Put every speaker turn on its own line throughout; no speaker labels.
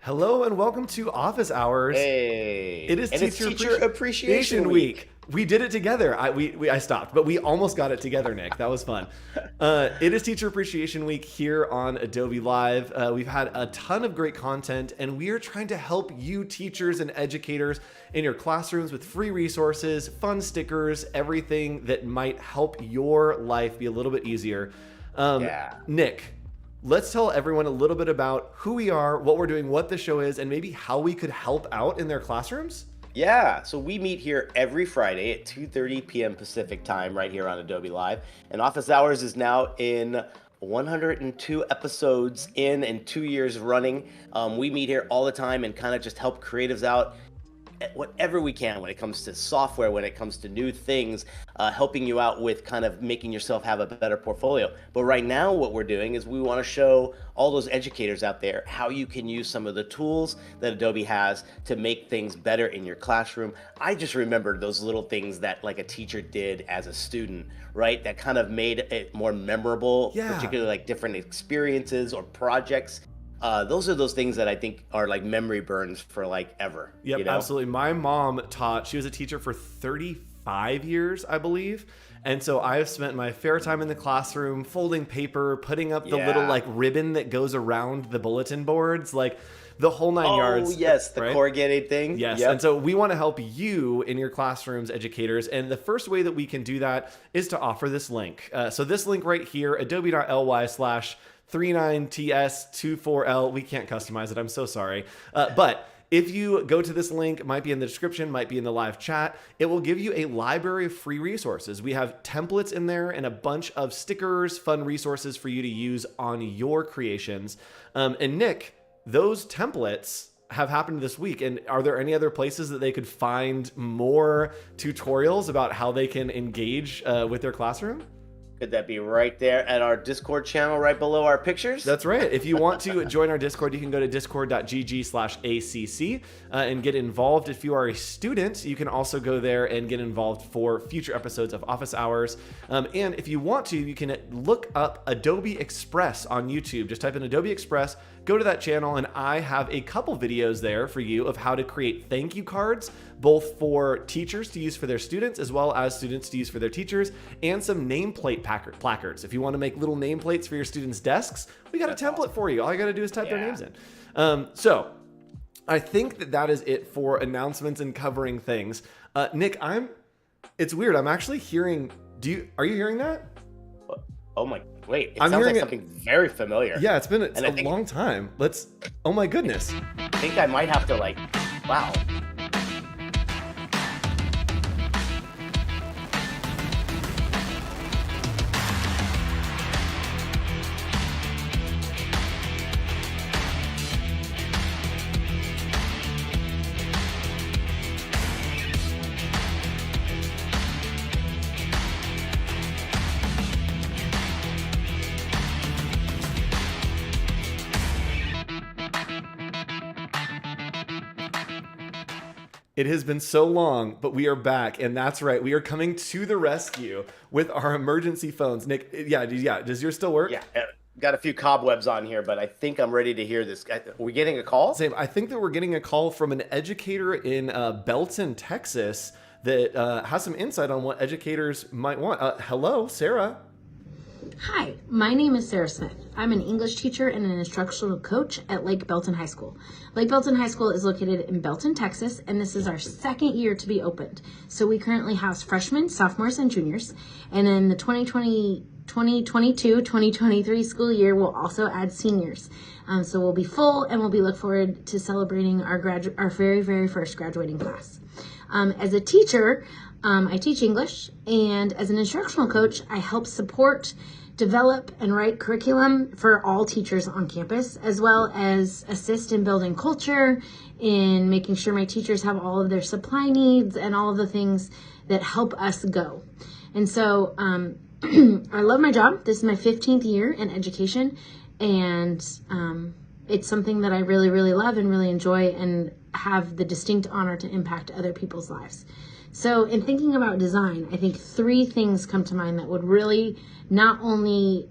Hello and welcome to Office Hours.
Hey,
It is
and it's
Teacher
Teacher Appreciation
Week.
Week.
We did it together. I stopped, but we almost got it together, Nick. That was fun. It is Teacher Appreciation Week here on Adobe Live. We've had a ton of great content, and we are trying to help you teachers and educators in your classrooms with free resources, fun stickers, everything that might help your life be a little bit easier.
Yeah.
Nick, let's tell everyone a little bit about who we are, what we're doing, what the show is, and maybe how we could help out in their classrooms.
Yeah, so we meet here every Friday at 2:30 p.m. Pacific time right here on Adobe Live. And Office Hours is now in 102 episodes in and 2 years running. We meet here all the time and kind of just help creatives out at whatever we can when it comes to software, when it comes to new things, helping you out with kind of making yourself have a better portfolio. But right now what we're doing is we want to show all those educators out there how you can use some of the tools that Adobe has to make things better in your classroom. I just remembered those little things that like a teacher did as a student, right? That kind of made it more memorable,
Yeah.
particularly like different experiences or projects. Those are those things that I think are like memory burns for like ever.
Yep,
you know?
absolutely. My mom taught, she was a teacher for 35 years, I believe. And so I've spent my fair time in the classroom folding paper, putting up the little
Yeah.
like ribbon that goes around the bulletin boards, like the whole nine yards.
Oh, yes, the
right?
corrugated thing.
Yes.
Yep.
And so we want to help you in your classrooms, educators. And the first way that we can do that is to offer this link. So this link right here, adobe.ly/39ts24l. We can't customize it. I'm so sorry. But if you go to this link, it might be in the description, might be in the live chat, it will give you a library of free resources. We have templates in there and a bunch of stickers, fun resources for you to use on your creations. And Nick, those templates have happened this week. And are there any other places that they could find more tutorials about how they can engage with their classroom?
Could that be right there at our Discord channel right below our pictures?
That's right. If you want to join our Discord, you can go to discord.gg/ACC and get involved. If you are a student, you can also go there and get involved for future episodes of Office Hours. And if you want to, you can look up Adobe Express on YouTube. Just type in Adobe Express, go to that channel, and I have a couple videos there for you of how to create thank you cards, both for teachers to use for their students, as well as students to use for their teachers, and some nameplate placards. If you want to make little nameplates for your students' desks, we got a template for you. All you got to do is type their names in. So I think that is it for announcements and covering things. Nick, it's weird. I'm actually hearing, are you hearing that?
Oh my, wait, it
I'm
sounds
hearing
like something very familiar.
Yeah, it's been a
I think-
long time. Oh my goodness.
I think I might have to like, wow.
It has been so long, but we are back, and that's right. We are coming to the rescue with our emergency phones. Nick, yeah, does yours still work?
Yeah, got a few cobwebs on here, but I think I'm ready to hear this. Are we getting a call?
Same. I think that we're getting a call from an educator in Belton, Texas, that has some insight on what educators might want. Hello, Sarah.
Hi, my name is Sarah Smith. I'm an English teacher and an instructional coach at Lake Belton High School. Lake Belton High School is located in Belton, Texas, and this is our second year to be opened. So we currently house freshmen, sophomores, and juniors. And in the 2022-2023 school year, we'll also add seniors. So we'll be full, and we'll look forward to celebrating our very, very first graduating class. As a teacher, I teach English, and as an instructional coach, I help support, develop, and write curriculum for all teachers on campus, as well as assist in building culture, in making sure my teachers have all of their supply needs and all of the things that help us go. And so I love my job. This is my 15th year in education, and it's something that I really, really love and really enjoy and have the distinct honor to impact other people's lives. So in thinking about design, I think three things come to mind that would really not only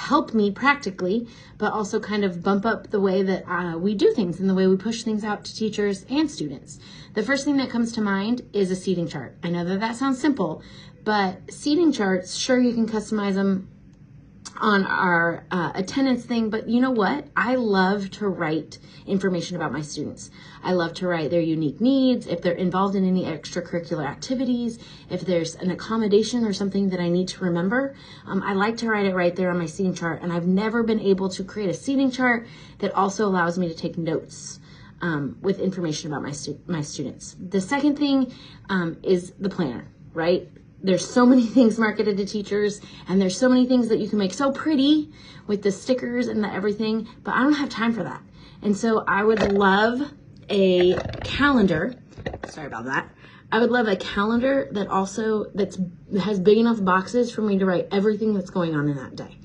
help me practically, but also kind of bump up the way that we do things and the way we push things out to teachers and students. The first thing that comes to mind is a seating chart. I know that that sounds simple, but seating charts, sure, you can customize them on our attendance thing, but you know what? I love to write information about my students. I love to write their unique needs, if they're involved in any extracurricular activities, if there's an accommodation or something that I need to remember. I like to write it right there on my seating chart, and I've never been able to create a seating chart that also allows me to take notes with information about my students. The second thing is the planner, right? There's so many things marketed to teachers, and there's so many things that you can make so pretty with the stickers and the everything, but I don't have time for that. And so I would love a calendar. Sorry about that. I would love a calendar that has big enough boxes for me to write everything that's going on in that day.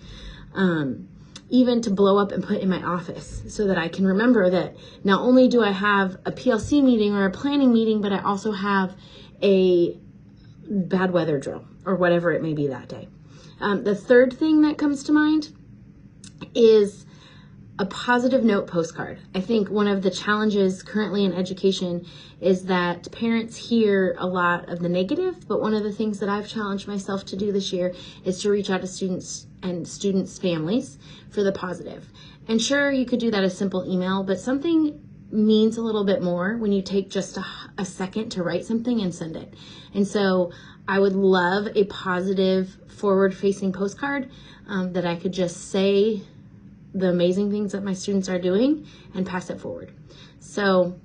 Even to blow up and put in my office so that I can remember that not only do I have a PLC meeting or a planning meeting, but I also have a bad weather drill or whatever it may be that day. The third thing that comes to mind is a positive note postcard. I think one of the challenges currently in education is that parents hear a lot of the negative, but one of the things that I've challenged myself to do this year is to reach out to students and students' families for the positive. And sure, you could do that as simple email, but something means a little bit more when you take just a second to write something and send it. And so I would love a positive forward-facing postcard that I could just say the amazing things that my students are doing and pass it forward. So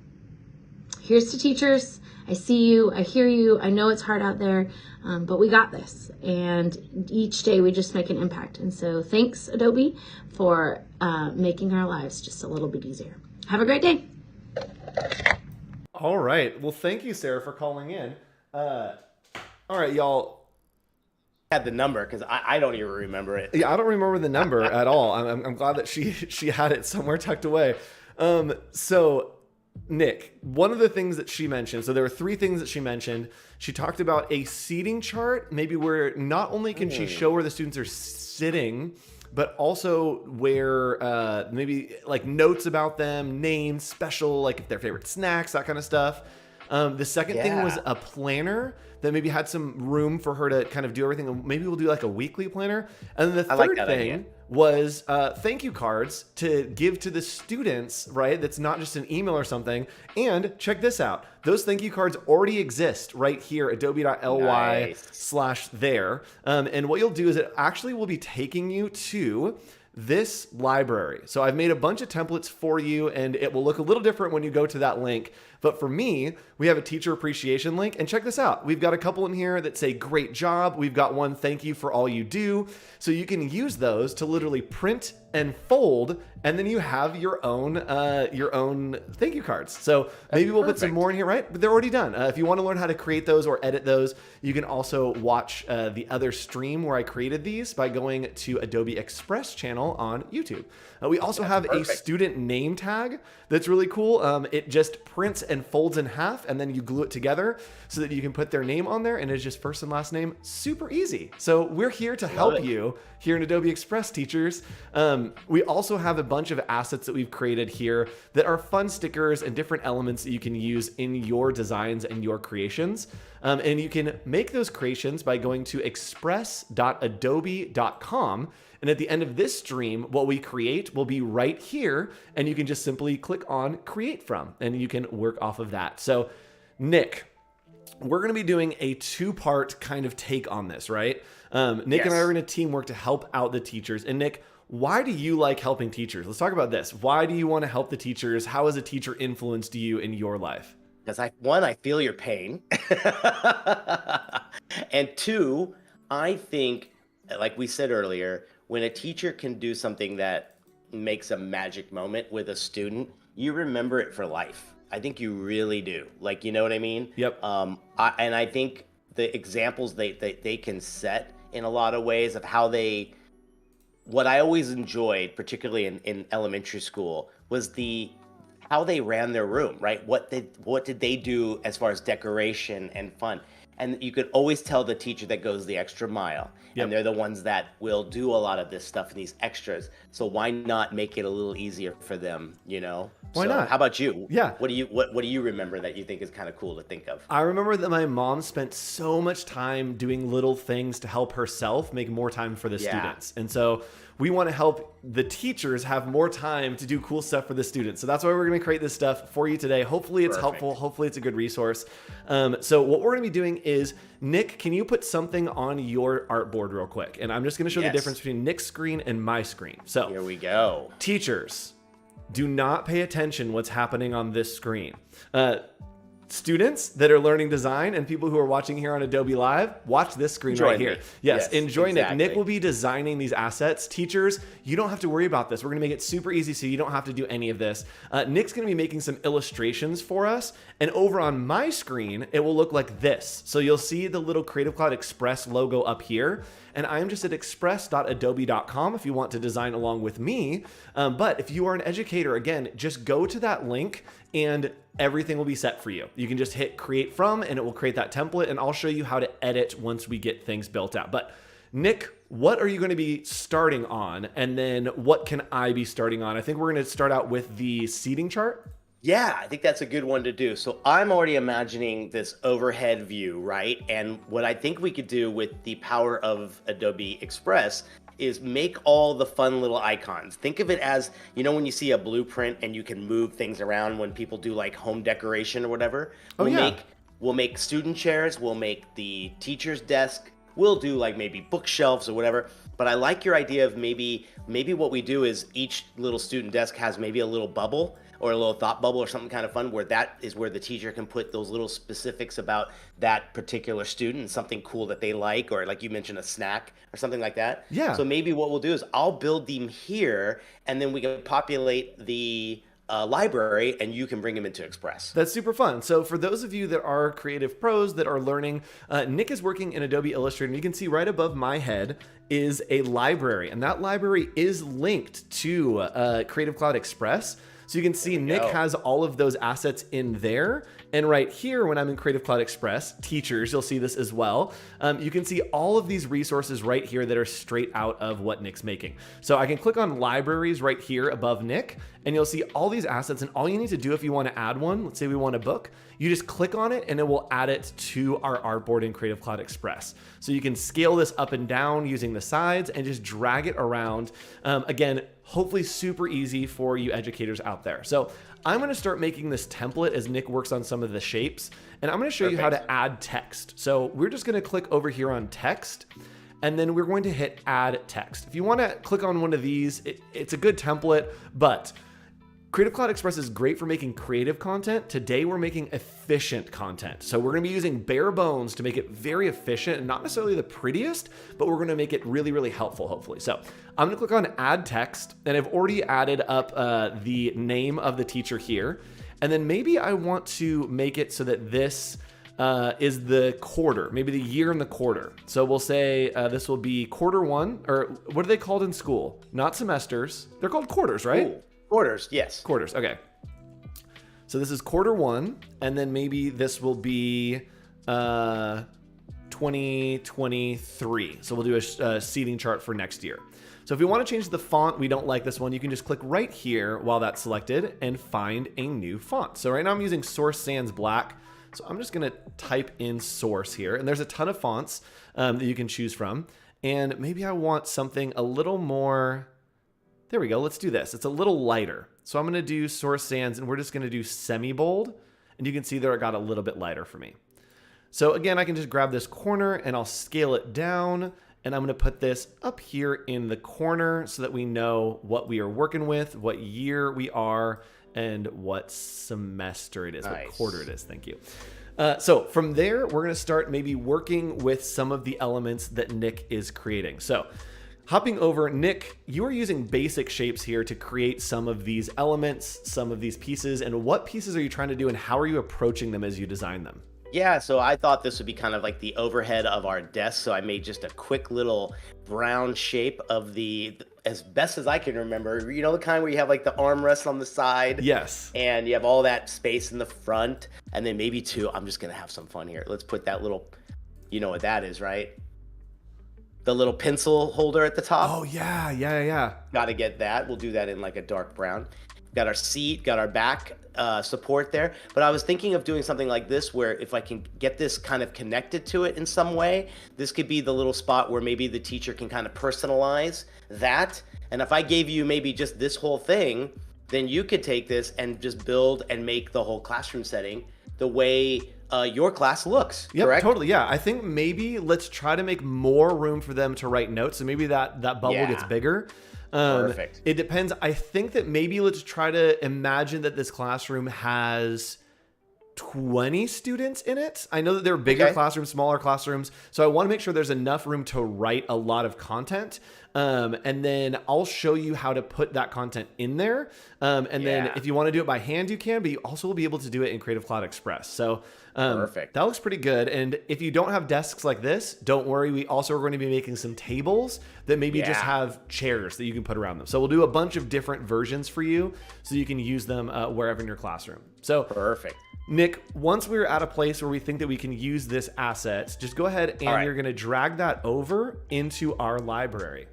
here's to teachers. I see you, I hear you, I know it's hard out there, but we got this. And each day we just make an impact. And so thanks, Adobe, for making our lives just a little bit easier. Have a great day.
All right. Well, thank you, Sarah, for calling in. All right, y'all.
Had the number because I don't even remember it.
Yeah, I don't remember the number at all. I'm glad that she had it somewhere tucked away. So, Nick, one of the things that she mentioned, so there were 3 things that she mentioned. She talked about a seating chart, maybe where not only can she show where the students are sitting, but also where maybe like notes about them, names, special, like if their favorite snacks, that kind of stuff. The second thing was a planner that maybe had some room for her to kind of do everything. Maybe we'll do like a weekly planner. And then the third thing was thank you cards to give to the students, right? That's not just an email or something. And check this out. Those thank you cards already exist right here, adobe.ly/there. And what you'll do is it actually will be taking you to this library. So I've made a bunch of templates for you, and it will look a little different when you go to that link. But for me, we have a teacher appreciation link, and check this out. We've got a couple in here that say great job. We've got one thank you for all you do. So you can use those to literally print and fold, and then you have your own thank you cards. So maybe we'll put some more in here, right? But they're already done. If you want to learn how to create those or edit those, you can also watch the other stream where I created these by going to Adobe Express channel on YouTube. We also have a student name tag that's really cool. It just prints and folds in half, and then you glue it together so that you can put their name on there, and it's just first and last name. Super easy. So we're here to help you here in Adobe Express, teachers. We also have a bunch of assets that we've created here that are fun stickers and different elements that you can use in your designs and your creations. And you can make those creations by going to express.adobe.com. And at the end of this stream, what we create will be right here, and you can just simply click on create from, and you can work off of that. So Nick, we're going to be doing a 2-part kind of take on this, right? Nick and I are going to teamwork to help out the teachers. And Nick, why do you like helping teachers? Let's talk about this. Why do you want to help the teachers? How has a teacher influenced you in your life?
Because I feel your pain. And 2, I think, like we said earlier, when a teacher can do something that makes a magic moment with a student, you remember it for life. I think you really do. Like, you know what I mean?
Yep.
I think the examples they can set in a lot of ways of how what I always enjoyed, particularly in elementary school, was how they ran their room, right? What did they do as far as decoration and fun? And you could always tell the teacher that goes the extra mile.
Yep.
And they're the ones that will do a lot of this stuff and these extras. So why not make it a little easier for them, you know?
Why
So
not?
how about you?
Yeah.
What do you remember that you think is kind of cool to think of?
I remember that my mom spent so much time doing little things to help herself make more time for the students. And so we want to help the teachers have more time to do cool stuff for the students. So that's why we're going to create this stuff for you today. Hopefully it's helpful. Hopefully it's a good resource. So what we're going to be doing is, Nick, can you put something on your artboard real quick? And I'm just going to show the difference between Nick's screen and my screen. So
here we go.
Teachers, do not pay attention what's happening on this screen. Students that are learning design and people who are watching here on Adobe Live, watch this screen right here. Yes, enjoy exactly. Nick. Nick will be designing these assets. Teachers, you don't have to worry about this. We're going to make it super easy so you don't have to do any of this. Nick's going to be making some illustrations for us. And over on my screen, it will look like this. So you'll see the little Creative Cloud Express logo up here. And I'm just at express.adobe.com if you want to design along with me. But if you are an educator, again, just go to that link and everything will be set for you. You can just hit create from and it will create that template, and I'll show you how to edit once we get things built out. But Nick, what are you going to be starting on? And then what can I be starting on? I think we're going to start out with the seating chart.
Yeah, I think that's a good one to do. So I'm already imagining this overhead view, right? And what I think we could do with the power of Adobe Express is make all the fun little icons. Think of it as, you know, when you see a blueprint and you can move things around when people do like home decoration or whatever. We'll make student chairs, we'll make the teacher's desk, we'll do like maybe bookshelves or whatever. But I like your idea of maybe what we do is each little student desk has maybe a little bubble or a little thought bubble or something kind of fun, where that is where the teacher can put those little specifics about that particular student, something cool that they like, or like you mentioned, a snack or something like that.
Yeah.
So maybe what we'll do is I'll build them here, and then we can populate the library, and you can bring them into Express.
That's super fun. So for those of you that are creative pros that are learning, Nick is working in Adobe Illustrator, and you can see right above my head is a library, and that library is linked to Creative Cloud Express. So you can see Nick has all of those assets in there. And right here, when I'm in Creative Cloud Express, teachers, you'll see this as well. You can see all of these resources right here that are straight out of what Nick's making. So I can click on libraries right here above Nick, and you'll see all these assets. And all you need to do if you want to add one, let's say we want a book, you just click on it and it will add it to our artboard in Creative Cloud Express. So you can scale this up and down using the sides and just drag it around. Again, hopefully super easy for you educators out there. So I'm going to start making this template as Nick works on some of the shapes, and I'm going to show you how to add text. So we're just going to click over here on text, and then we're going to hit add text. If you want to click on one of these, it's a good template, but Creative Cloud Express is great for making creative content. Today, we're making efficient content. So we're going to be using bare bones to make it very efficient and not necessarily the prettiest, but we're going to make it really, really helpful, hopefully. So I'm going to click on add text, and I've already added up the name of the teacher here. And then maybe I want to make it so that this is the quarter, maybe the year and the quarter. So we'll say this will be quarter one, or what are they called in school? Not semesters. They're called quarters, right?
Ooh. Quarters, yes.
Quarters, okay. So this is quarter one, and then maybe this will be 2023. So we'll do a seating chart for next year. So if we want to change the font, we don't like this one, you can just click right here while that's selected and find a new font. So right now I'm using Source Sans Black. So I'm just going to type in Source here, and there's a ton of fonts that you can choose from. And maybe I want something a little more... There we go. Let's do this. It's a little lighter. So I'm going to do Source Sans, and we're just going to do semi-bold. And you can see there it got a little bit lighter for me. So again, I can just grab this corner and I'll scale it down. And I'm going to put this up here in the corner so that we know what we are working with, what year we are, and what semester it is, what quarter it is. Thank you. So from there, we're going to start maybe working with some of the elements that Nick is creating. So hopping over, Nick, you are using basic shapes here to create some of these elements, some of these pieces, and what pieces are you trying to do and how are you approaching them as you design them?
Yeah, so I thought this would be kind of like the overhead of our desk. So I made just a quick little brown shape of as best as I can remember, you know, the kind where you have like the armrest on the side.
Yes.
And you have all that space in the front. And then maybe I'm just going to have some fun here. Let's put that little You know what that is, right? The little pencil holder at the top.
Oh, yeah.
Got to get that. We'll do that in like a dark brown. Got our seat, got our back support there. But I was thinking of doing something like this where if I can get this kind of connected to it in some way, this could be the little spot where maybe the teacher can kind of personalize that. And if I gave you maybe just this whole thing, then you could take this and just build and make the whole classroom setting the way your class looks.
Yep,
correct?
totally. Yeah, I think maybe let's try to make more room for them to write notes. So maybe that bubble gets bigger.
Perfect.
It depends. I think that maybe let's try to imagine that this classroom has 20 students in it. I know that there are bigger classrooms, smaller classrooms. So I want to make sure there's enough room to write a lot of content. And then I'll show you how to put that content in there. And then if you want to do it by hand, you can, but you also will be able to do it in Creative Cloud Express. So
Perfect.
that looks pretty good. And if you don't have desks like this, don't worry. We also are going to be making some tables that maybe just have chairs that you can put around them. So we'll do a bunch of different versions for you so you can use them wherever in your classroom. So
Perfect.
Nick, once we're at a place where we think that we can use this asset, just go ahead and you're going to drag that over into our library.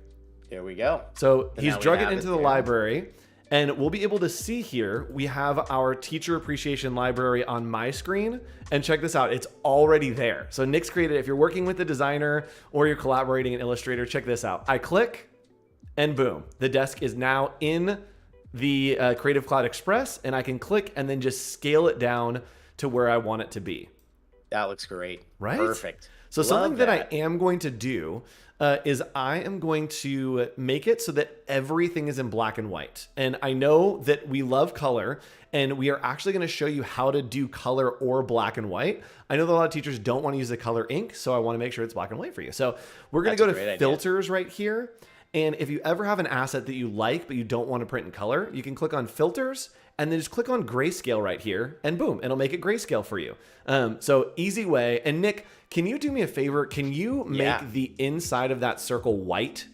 Here we go.
So he's
now we
drug it
have
into
it
the
there.
library, and we'll be able to see here, we have our teacher appreciation library on my screen. And check this out, it's already there. So Nick's created it. If you're working with a designer or you're collaborating in Illustrator, check this out. I click, and boom, the desk is now in the Creative Cloud Express, and I can click and then just scale it down to where I want it to be.
That looks great.
Right?
Perfect.
So
Love
something that I am going to do is I am going to make it so that everything is in black and white. And I know that we love color, and we are actually going to show you how to do color or black and white. I know that a lot of teachers don't want to use the color ink, so I want to make sure it's black and white for you. So we're going to go to filters right here. And if you ever have an asset that you like, but you don't want to print in color, you can click on filters and then just click on grayscale right here, and boom, it'll make it grayscale for you. So easy way. And Nick, can you do me a favor? Can you make the inside of that circle white?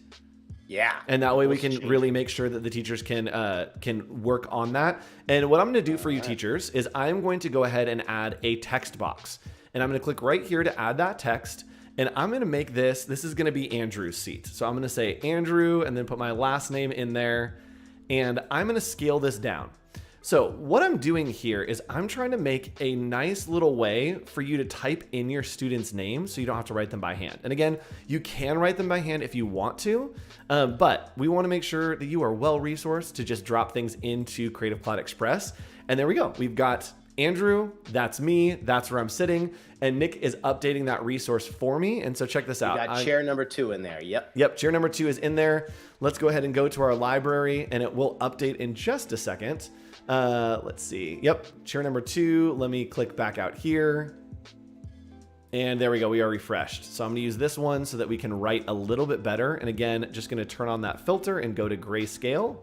Yeah.
And that way we can really make sure that the teachers can work on that. And what I'm going to do for you teachers is I'm going to go ahead and add a text box. And I'm going to click right here to add that text. And I'm going to make this is going to be Andrew's seat. So I'm going to say Andrew and then put my last name in there. And I'm going to scale this down. So what I'm doing here is I'm trying to make a nice little way for you to type in your students' names so you don't have to write them by hand. And again, you can write them by hand if you want to, but we want to make sure that you are well-resourced to just drop things into Creative Cloud Express. And there we go. We've got Andrew, that's me, that's where I'm sitting, and Nick is updating that resource for me. And so check this out.
We got chair number 2 in there.
Yep, chair number 2 is in there. Let's go ahead and go to our library, and it will update in just a second. Let's see. Yep, chair number 2. Let me click back out here. And there we go. We are refreshed. So I'm going to use this one so that we can write a little bit better. And again, just going to turn on that filter and go to grayscale.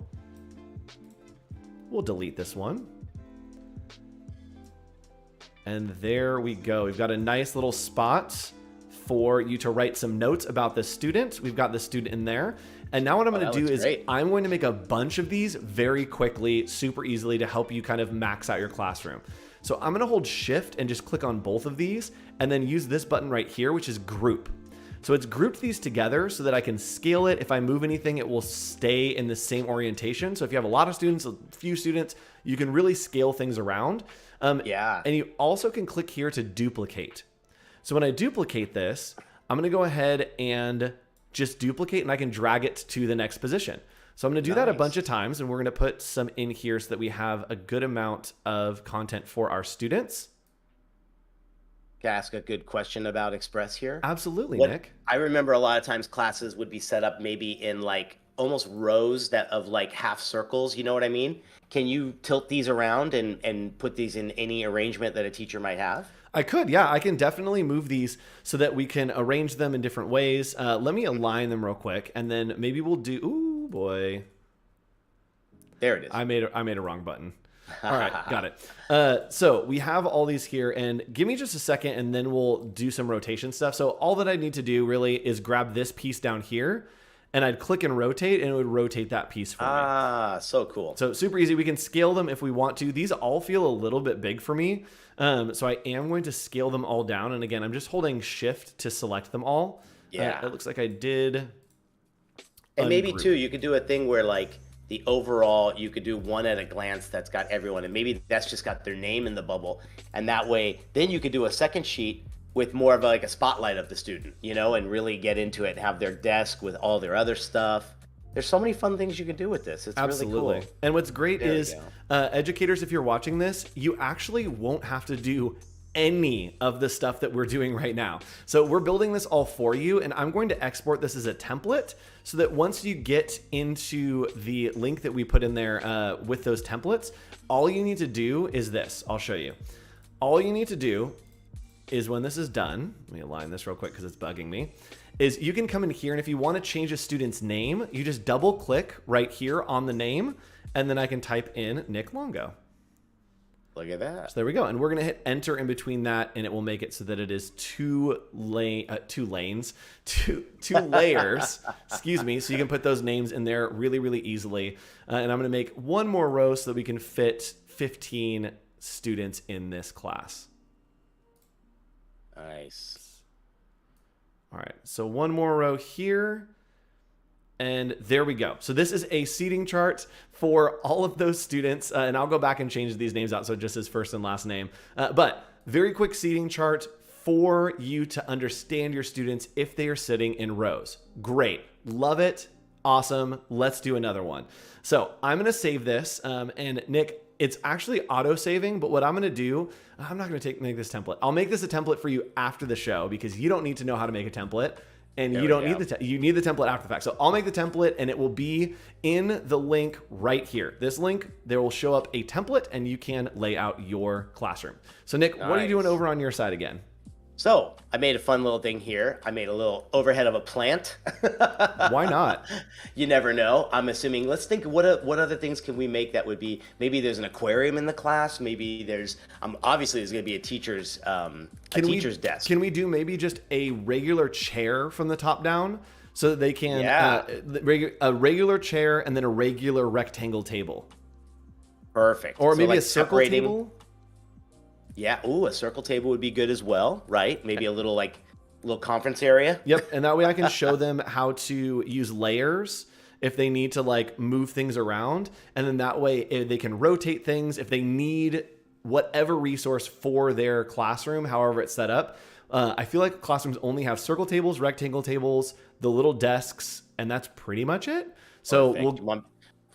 We'll delete this one. And there we go. We've got a nice little spot for you to write some notes about the student. We've got the student in there. And now what I'm going to do is I'm going to make a bunch of these very quickly, super easily to help you kind of max out your classroom. So I'm going to hold shift and just click on both of these and then use this button right here, which is group. So it's grouped these together so that I can scale it. If I move anything, it will stay in the same orientation. So if you have a lot of students, a few students, you can really scale things around. And you also can click here to duplicate. So when I duplicate this, I'm going to go ahead and just duplicate, and I can drag it to the next position. So I'm going to do that a bunch of times, and we're going to put some in here so that we have a good amount of content for our students.
Can I ask a good question about Express here?
Absolutely, Nick.
I remember a lot of times classes would be set up maybe in like almost rows that of like half circles. You know what I mean? Can you tilt these around and put these in any arrangement that a teacher might have?
I could, yeah. I can definitely move these so that we can arrange them in different ways. Let me align them real quick, and then maybe we'll do. Ooh boy,
there it is.
I made a wrong button. All right, got it. So we have all these here, and give me just a second, and then we'll do some rotation stuff. So all that I need to do really is grab this piece down here, and I'd click and rotate, and it would rotate that piece for me.
Ah, so cool.
So super easy. We can scale them if we want to. These all feel a little bit big for me. So I am going to scale them all down. And again, I'm just holding shift to select them all.
Yeah.
It looks like I did.
And maybe too, you could do a thing where like the overall, you could do one at a glance that's got everyone, and maybe that's just got their name in the bubble. And that way, then you could do a second sheet with more of like a spotlight of the student, you know, and really get into it, have their desk with all their other stuff. There's so many fun things you can do with this. It's really cool.
And what's great
There we
is,
go.
educators, if you're watching this, you actually won't have to do any of the stuff that we're doing right now. So we're building this all for you, and I'm going to export this as a template so that once you get into the link that we put in there with those templates, all you need to do is this. I'll show you. All you need to do is when this is done, let me align this real quick because it's bugging me, is you can come in here, and if you want to change a student's name, you just double click right here on the name, and then I can type in Nick Longo.
Look at that.
So there we go. And we're going to hit enter in between that, and it will make it so that it is two layers, excuse me. So you can put those names in there really, really easily. And I'm going to make one more row so that we can fit 15 students in this class.
Nice.
All right. So one more row here. And there we go. So this is a seating chart for all of those students. And I'll go back and change these names out so it just says first and last name. But very quick seating chart for you to understand your students if they are sitting in rows. Great. Love it. Awesome. Let's do another one. So I'm going to save this. And Nick, it's actually auto-saving, but what I'm going to do, I'm not going to make this template. I'll make this a template for you after the show because you don't need to know how to make a template. And you don't need you need the template after the fact. So I'll make the template, and it will be in the link right here. This link, there will show up a template, and you can lay out your classroom. So Nick, what are you doing over on your side again?
So I made a fun little thing here. I made a little overhead of a plant.
Why not?
You never know. I'm assuming. Let's think. What other things can we make that would be? Maybe there's an aquarium in the class. Maybe there's. Obviously there's going to be a teacher's desk.
Can we do maybe just a regular chair from the top down so that they can a regular chair and then a regular rectangle table?
Perfect.
Or
So,
maybe
like,
a circle table.
Yeah. Ooh, a circle table would be good as well, right? Maybe a little conference area.
Yep. And that way I can show them how to use layers if they need to like move things around. And then that way they can rotate things if they need whatever resource for their classroom, however it's set up. I feel like classrooms only have circle tables, rectangle tables, the little desks, and that's pretty much it. So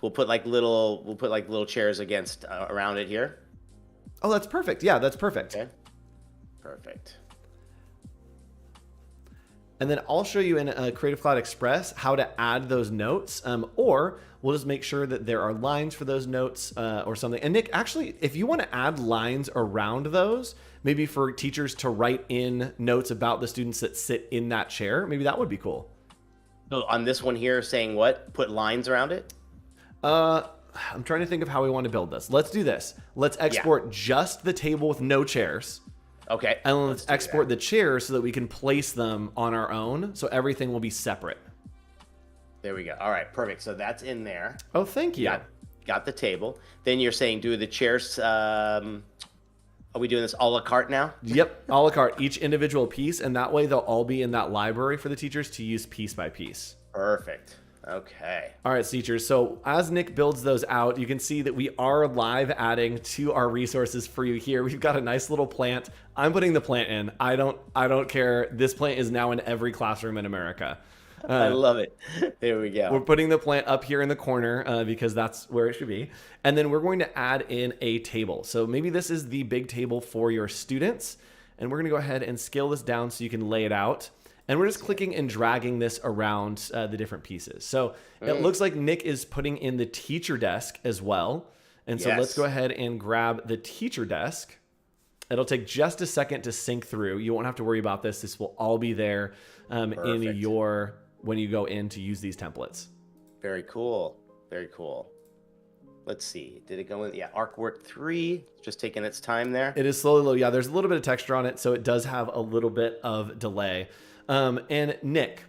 we'll put like little chairs against around it here.
Oh, that's perfect. Yeah, that's perfect.
Okay. Perfect.
And then I'll show you in Creative Cloud Express how to add those notes, or we'll just make sure that there are lines for those notes or something. And Nick, actually, if you want to add lines around those, maybe for teachers to write in notes about the students that sit in that chair, maybe that would be cool.
So on this one here, saying what? Put lines around it?
I'm trying to think of how we want to build this. Let's do this. Let's export just the table with no chairs.
Okay.
And let's export the chairs so that we can place them on our own. So everything will be separate.
There we go. All right, perfect. So that's in there.
Oh, thank you.
Got the table. Then you're saying do the chairs. Are we doing this a la carte now?
Yep, a la carte, each individual piece. And that way they'll all be in that library for the teachers to use piece by piece.
Perfect. Okay.
All right, teachers. So as Nick builds those out, you can see that we are live adding to our resources for you here. We've got a nice little plant. I'm putting the plant in. I don't care. This plant is now in every classroom in America.
I love it. There we go.
We're putting the plant up here in the corner because that's where it should be. And then we're going to add in a table. So maybe this is the big table for your students. And we're going to go ahead and scale this down so you can lay it out. And we're just clicking and dragging this around the different pieces. So it looks like Nick is putting in the teacher desk as well. And so let's go ahead and grab the teacher desk. It'll take just a second to sync through. You won't have to worry about this. This will all be there when you go in to use these templates.
Very cool. Very cool. Let's see. Did it go in? Yeah, Artwork 3, just taking its time there.
It is slowly low. Yeah, there's a little bit of texture on it, so it does have a little bit of delay. And Nick,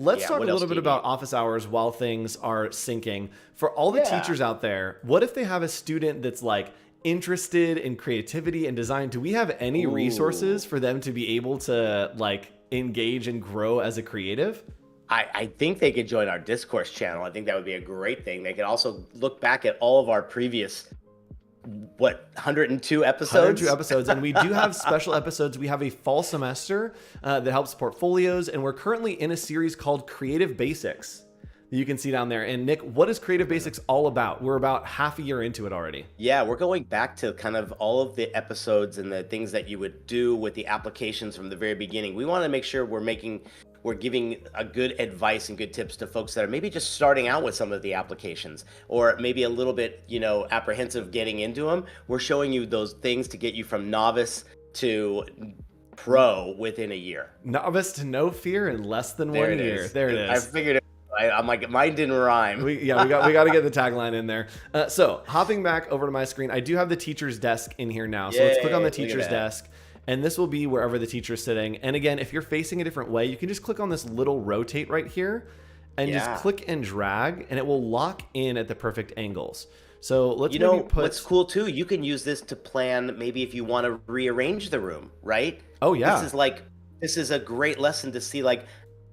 let's
Yeah,
talk a
what else
little
do
bit
you
about
need?
office hours while things are syncing. For all the
Yeah.
teachers out there, what if they have a student that's like interested in creativity and design? Do we have any resources
Ooh.
for them to be able to like engage and grow as a creative?
I think they could join our discourse channel. I think that would be a great thing. They could also look back at all of our previous, 102
102
episodes?
episodes, and we do have special episodes. We have a fall semester that helps portfolios, and we're currently in a series called Creative Basics that you can see down there. And Nick, what is Creative Basics all about? We're about half a year into it already.
Yeah, we're going back to kind of all of the episodes and the things that you would do with the applications from the very beginning. We want to make sure we're giving a good advice and good tips to folks that are maybe just starting out with some of the applications, or maybe a little bit, apprehensive getting into them. We're showing you those things to get you from novice to pro within a year.
Novice to no fear in less than
There
1
it
year.
is.
There it
I
is.
figured it. I'm like, mine didn't rhyme.
We got to get the tagline in there. So hopping back over to my screen, I do have the teacher's desk in here now. So let's click on the
Yay, look at
teacher's
that.
desk, and this will be wherever the teacher's sitting. And again, if you're facing a different way, you can just click on this little rotate right here and
Yeah.
just click and drag, and it will lock in at the perfect angles. So let's
You
maybe
know
put.
what's cool too? You can use this to plan maybe if you want to rearrange the room, right?
Oh, yeah.
This is a great lesson to see like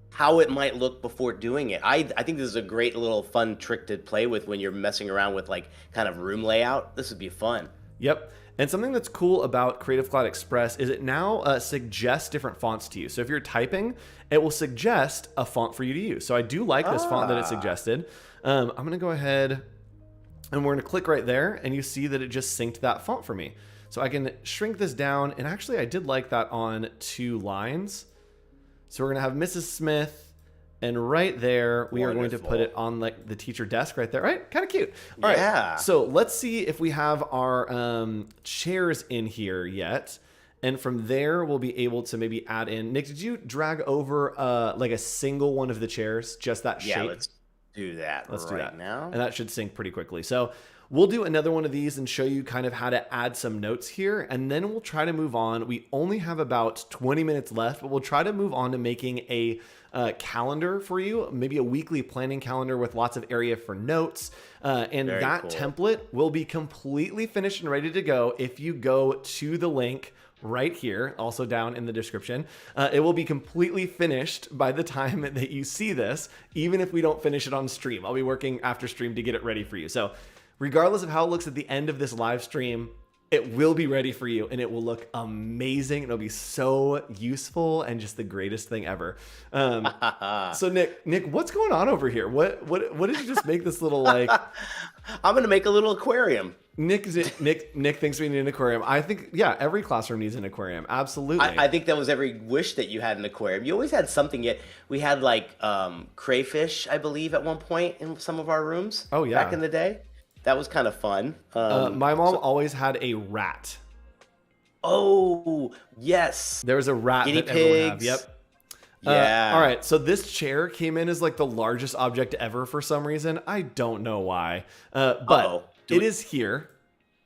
how it might look before doing it. I think this is a great little fun trick to play with when you're messing around with like kind of room layout. This would be fun.
Yep. And something that's cool about Creative Cloud Express is it now suggests different fonts to you. So if you're typing, it will suggest a font for you to use. So I do like this font that it suggested. I'm going to go ahead and we're going to click right there, and you see that it just synced that font for me. So I can shrink this down, and actually I did like that on 2 lines. So we're going to have Mrs. Smith, and right there, we are going to put it on like the teacher desk right there, right? Kind of cute. All
Yeah.
right. So let's see if we have our chairs in here yet. And from there, we'll be able to maybe add in. Nick, did you drag over like a single one of the chairs, just that shape?
Yeah, let's do that
Let's do that
now.
And that should sync pretty quickly. So we'll do another one of these and show you kind of how to add some notes here. And then we'll try to move on. We only have about 20 minutes left, but we'll try to move on to making a calendar for you, maybe a weekly planning calendar with lots of area for notes. And
Very
that
cool.
template will be completely finished and ready to go if you go to the link right here, also down in the description. It will be completely finished by the time that you see this, even if we don't finish it on stream. I'll be working after stream to get it ready for you. So regardless of how it looks at the end of this live stream, it will be ready for you, and it will look amazing. It'll be so useful and just the greatest thing ever. So Nick, what's going on over here? What did you just make this little like?
I'm gonna make a little aquarium.
Nick thinks we need an aquarium. I think, yeah, every classroom needs an aquarium. Absolutely.
I think that was every wish that you had an aquarium. You always had something. Yet we had like crayfish, I believe, at one point in some of our rooms.
Oh, yeah.
back in the day. That was kind of fun.
My mom always had a rat.
Oh yes,
There was a rat
guinea
that everyone had.
pigs.
Yep.
Yeah.
All right. So this chair came in as like the largest object ever for some reason. I don't know why. But
Uh-oh.
it is here.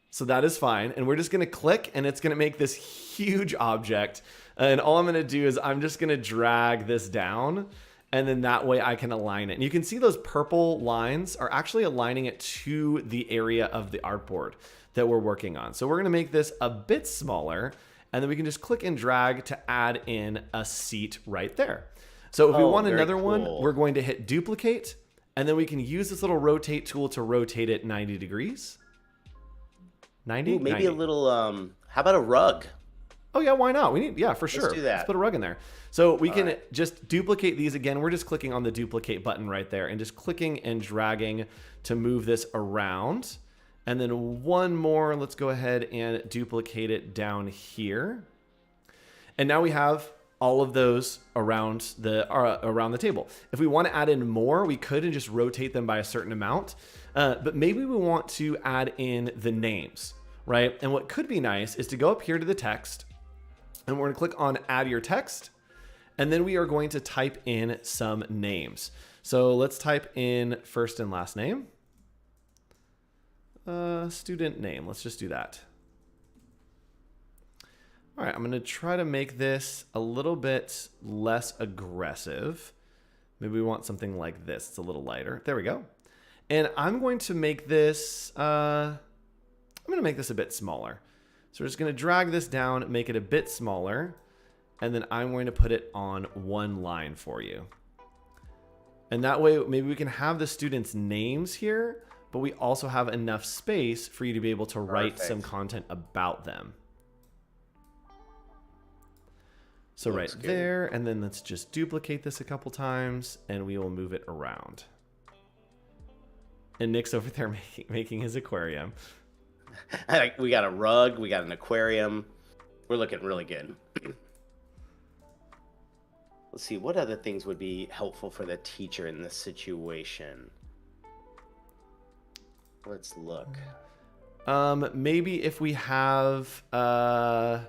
So that is fine. And we're just going to click, and it's going to make this huge object. And all I'm going to do is I'm just going to drag this down. And then that way I can align it. And you can see those purple lines are actually aligning it to the area of the artboard that we're working on. So we're going to make this a bit smaller, and then we can just click and drag to add in a seat right there. So if we want
very
another one,
cool.
we're going to hit duplicate, and then we can use this little rotate tool to rotate it 90 degrees. 90?
Ooh, maybe
90.
a little. How about a rug?
Oh yeah, why not? Yeah, for sure.
do that.
Let's put a rug in there. So we can just duplicate these again. We're just clicking on the duplicate button right there and just clicking and dragging to move this around. And then one more, let's go ahead and duplicate it down here. And now we have all of those around the table. If we want to add in more, we could and just rotate them by a certain amount. But maybe we want to add in the names, right? And what could be nice is to go up here to the text, and we're going to click on add your text, and then we are going to type in some names. So let's type in first and last name. Student name, let's just do that. All right, I'm going to try to make this a little bit less aggressive. Maybe we want something like this. It's a little lighter. There we go. And I'm going to make this, I'm going to make this a bit smaller. So we're just going to drag this down, make it a bit smaller, and then I'm going to put it on one line for you. And that way, maybe we can have the students' names here, but we also have enough space for you to be able to write some content about them. So right there, and then let's just duplicate this a couple times, and we will move it around. And Nick's over there making his aquarium.
We got a rug, we got an aquarium. We're looking really good. Let's see, what other things would be helpful for the teacher in this situation? Let's look.
Maybe if we have, I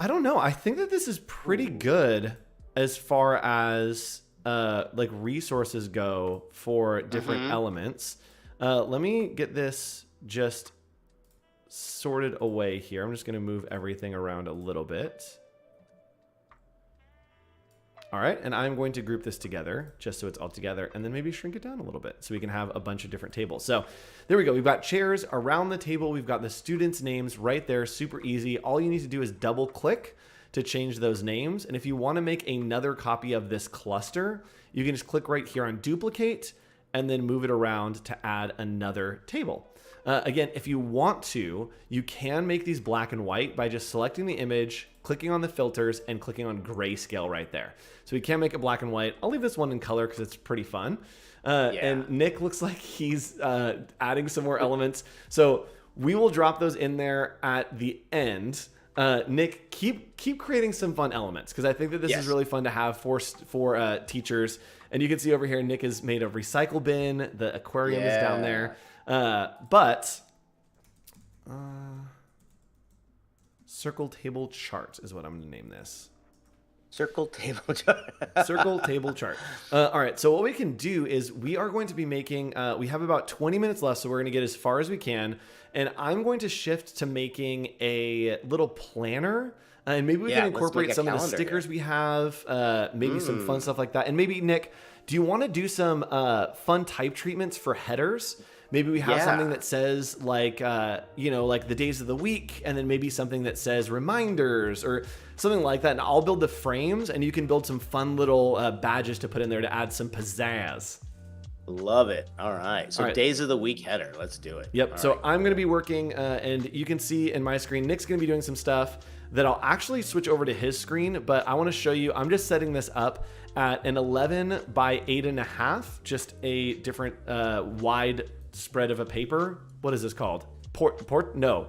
don't know. I think that this is pretty good as far as like resources go for different elements. Let me get this just sorted away here. I'm just going to move everything around a little bit. All right, and I'm going to group this together just so it's all together, and then maybe shrink it down a little bit so we can have a bunch of different tables. So there we go. We've got chairs around the table. We've got the students' names right there, super easy. All you need to do is double click to change those names. And if you want to make another copy of this cluster, you can just click right here on duplicate and then move it around to add another table. Again, if you want to, you can make these black and white by just selecting the image, clicking on the filters, and clicking on grayscale right there. So we can make it black and white. I'll leave this one in color because it's pretty fun. And Nick looks like he's adding some more elements. So we will drop those in there at the end. Nick, keep creating some fun elements because I think that this is really fun to have for teachers. And you can see over here, Nick has made a recycle bin. The aquarium is down there. Circle table chart is what I'm going to name this.
Circle table chart.
Circle table chart. All right. So what we can do is we are going to be making, we have about 20 minutes left. So we're going to get as far as we can. And I'm going to shift to making a little planner. And maybe we can incorporate some of the stickers we have, maybe some fun stuff like that. And maybe, Nick, do you want to do some fun type treatments for headers? Maybe we have something that says like, like the days of the week, and then maybe something that says reminders or something like that. And I'll build the frames, and you can build some fun little badges to put in there to add some pizzazz.
Love it. All right. So days of the week header. Let's do it.
Yep. So I'm going to be working, and you can see in my screen, Nick's going to be doing some stuff that I'll actually switch over to his screen, but I want to show you, I'm just setting this up at an 11 by 8.5, just a different wide spread of a paper. What is this called?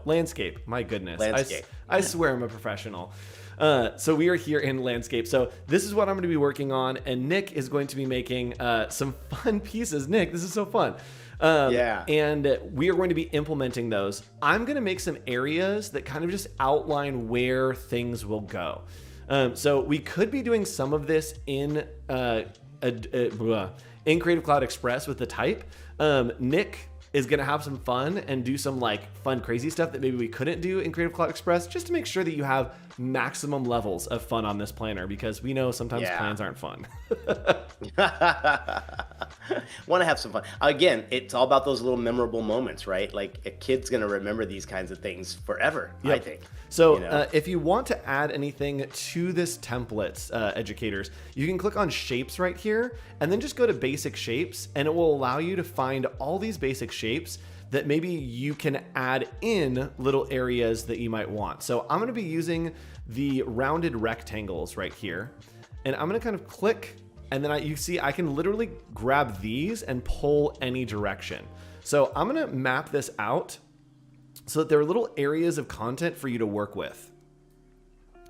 Landscape. My goodness.
Landscape.
I swear I'm a professional. So we are here in landscape. So this is what I'm going to be working on, and Nick is going to be making some fun pieces. Nick, this is so fun. And we are going to be implementing those. I'm going to make some areas that kind of just outline where things will go. So we could be doing some of this in Creative Cloud Express with the type. Nick is going to have some fun and do some like fun, crazy stuff that maybe we couldn't do in Creative Cloud Express, just to make sure that you have maximum levels of fun on this planner, because we know sometimes plans aren't fun.
Want to have some fun. Again, it's all about those little memorable moments, right? Like a kid's going to remember these kinds of things forever, I think.
So if you want to add anything to this template, educators, you can click on shapes right here and then just go to basic shapes, and it will allow you to find all these basic shapes that maybe you can add in little areas that you might want. So I'm going to be using the rounded rectangles right here, and I'm going to kind of click, and then you see I can literally grab these and pull any direction. So I'm going to map this out so that there are little areas of content for you to work with.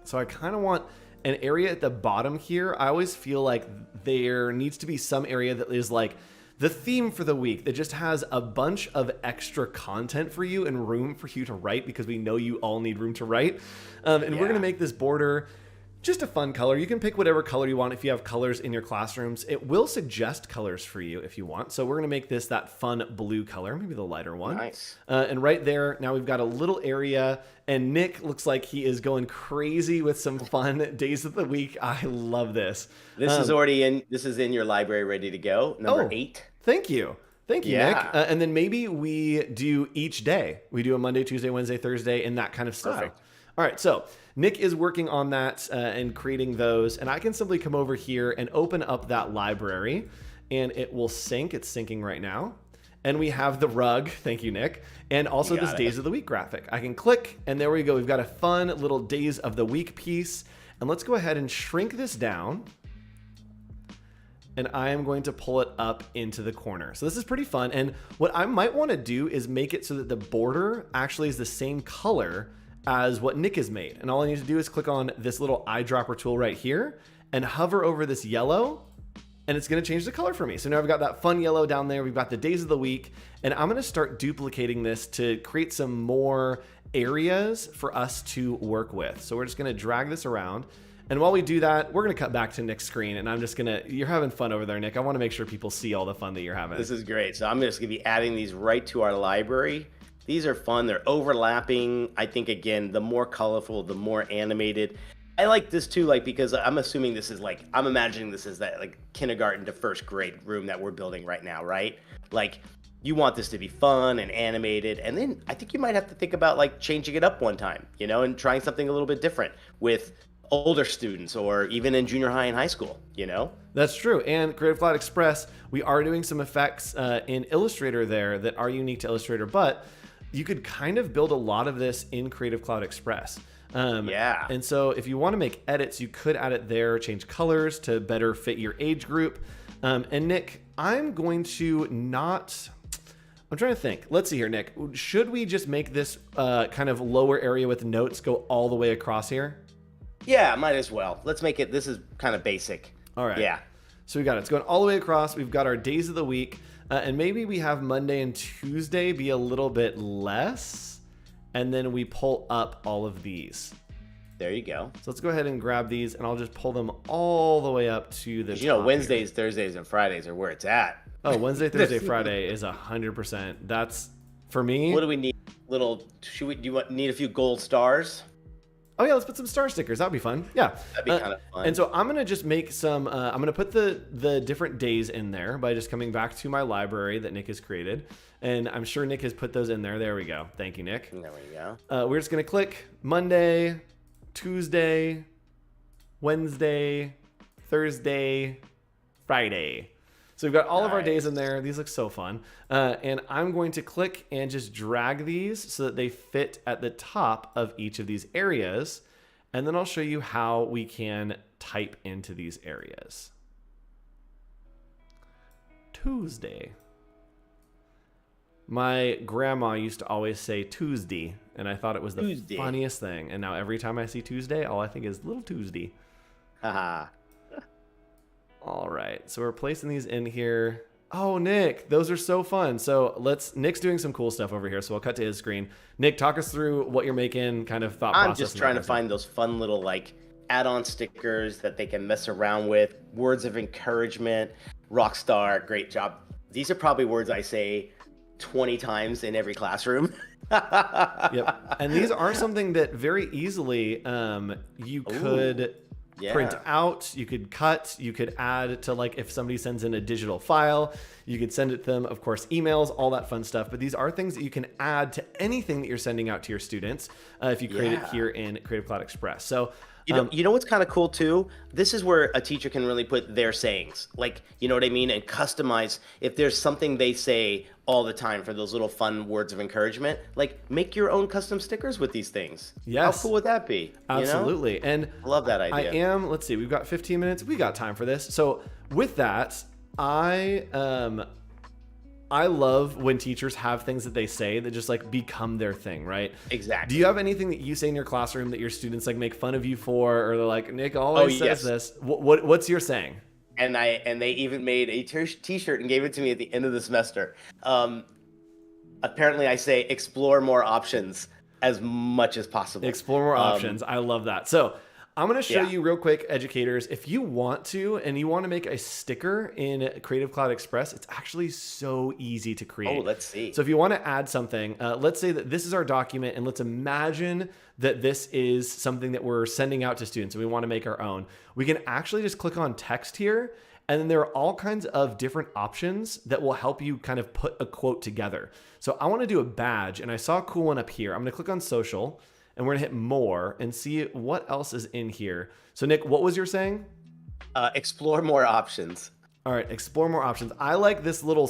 So I kind of want an area at the bottom here. I always feel like there needs to be some area that is like the theme for the week that just has a bunch of extra content for you and room for you to write, because we know you all need room to write. And we're going to make this border Just a fun color. You can pick whatever color you want if you have colors in your classrooms. It will suggest colors for you if you want. So we're going to make this that fun blue color, maybe the lighter one.
Nice.
And right there, now we've got a little area, and Nick looks like he is going crazy with some fun days of the week. I love this.
This is already in. This is in your library, ready to go. Number 8.
Thank you. Thank you,
Yeah.
Nick. And then maybe we do each day. We do a Monday, Tuesday, Wednesday, Thursday, and that kind of style.
Perfect.
All right, so Nick is working on that and creating those, and I can simply come over here and open up that library, and it will sync. It's syncing right now. And we have the rug, thank you, Nick, and also this Days of the Week graphic. I can click, and there we go. We've got a fun little Days of the Week piece. And let's go ahead and shrink this down. And I am going to pull it up into the corner. So this is pretty fun. And what I might want to do is make it so that the border actually is the same color as what Nick has made. And all I need to do is click on this little eyedropper tool right here and hover over this yellow, and it's going to change the color for me. So now I've got that fun yellow down there. We've got the days of the week, and I'm going to start duplicating this to create some more areas for us to work with. So we're just going to drag this around. And while we do that, we're going to cut back to Nick's screen, and I'm just going to, you're having fun over there, Nick. I want to make sure people see all the fun that you're having.
This is great. So I'm just going to be adding these right to our library. These are fun. They're overlapping. I think, again, the more colorful, the more animated. I like this too, like, because I'm assuming this is like, I'm imagining this is that like kindergarten to first grade room that we're building right now, right? Like, you want this to be fun and animated. And then I think you might have to think about like changing it up one time, you know, and trying something a little bit different with older students or even in junior high and high school, you know?
That's true. And Creative Cloud Express, we are doing some effects in Illustrator there that are unique to Illustrator, but you could kind of build a lot of this in Creative Cloud Express.
Yeah.
And so if you want to make edits, you could add it there, change colors to better fit your age group. And Nick, I'm going to not... I'm trying to think. Let's see here, Nick. Should we just make this kind of lower area with notes go all the way across here?
Yeah, might as well. Let's make it, this is kind of basic.
All right.
Yeah.
So we got it. It's going all the way across. We've got our days of the week. And maybe we have Monday and Tuesday be a little bit less. And then we pull up all of these.
There you go.
So let's go ahead and grab these, and I'll just pull them all the way up to the top.
You know, Wednesdays,
here.
Thursdays, and Fridays are where it's at.
Oh, Wednesday, Thursday, Friday is 100%. That's, for me...
What do we need? Need a few gold stars?
Oh yeah, let's put some star stickers. That'd be fun. Yeah.
That'd be kind of fun.
And so I'm going to just make some, I'm going to put the different days in there by just coming back to my library that Nick has created. And I'm sure Nick has put those in there. There we go. Thank you, Nick.
There we go.
We're just going to click Monday, Tuesday, Wednesday, Thursday, Friday. So we've got all of our days in there. These look so fun. And I'm going to click and just drag these so that they fit at the top of each of these areas. And then I'll show you how we can type into these areas. Tuesday. My grandma used to always say Tuesday, and I thought it was the funniest thing. And now every time I see Tuesday, all I think is little Tuesday.
Haha.
All right, so we're placing these in here. Oh, Nick, those are so fun. So Nick's doing some cool stuff over here, so I'll cut to his screen. Nick, talk us through what you're making, kind of thought process.
I'm just trying to find those fun little like add-on stickers that they can mess around with, words of encouragement, rock star, great job. These are probably words I say 20 times in every classroom.
Yep, and these are something that very easily you could... print out, you could cut, you could add to, like, if somebody sends in a digital file, you could send it to them, of course, emails, all that fun stuff. But these are things that you can add to anything that you're sending out to your students if you create it here in Creative Cloud Express. So
you know what's kind of cool too? This is where a teacher can really put their sayings, like, you know what I mean? And customize if there's something they say all the time for those little fun words of encouragement, like make your own custom stickers with these things.
Yes.
How cool would that be?
Absolutely.
You know?
And
I love that idea.
Let's see, we've got 15 minutes. We got time for this. So with that, I love when teachers have things that they say that just like become their thing, right?
Exactly.
Do you have anything that you say in your classroom that your students like make fun of you for, or they're like, Nick always says this? What's your saying?
And they even made a t-shirt and gave it to me at the end of the semester. Apparently I say explore more options as much as possible.
Explore more options. I love that. So I'm going to show
Yeah.
you real quick, educators. If you want to, and you want to make a sticker in Creative Cloud Express, it's actually so easy to create.
Oh, let's see.
So if you want to add something, let's say that this is our document, and let's imagine that this is something that we're sending out to students and we want to make our own. We can actually just click on text here, and then there are all kinds of different options that will help you kind of put a quote together. So I want to do a badge, and I saw a cool one up here. I'm going to click on social, and we're going to hit more and see what else is in here. So Nick, what was you saying?
Explore more options.
All right, explore more options. I like this little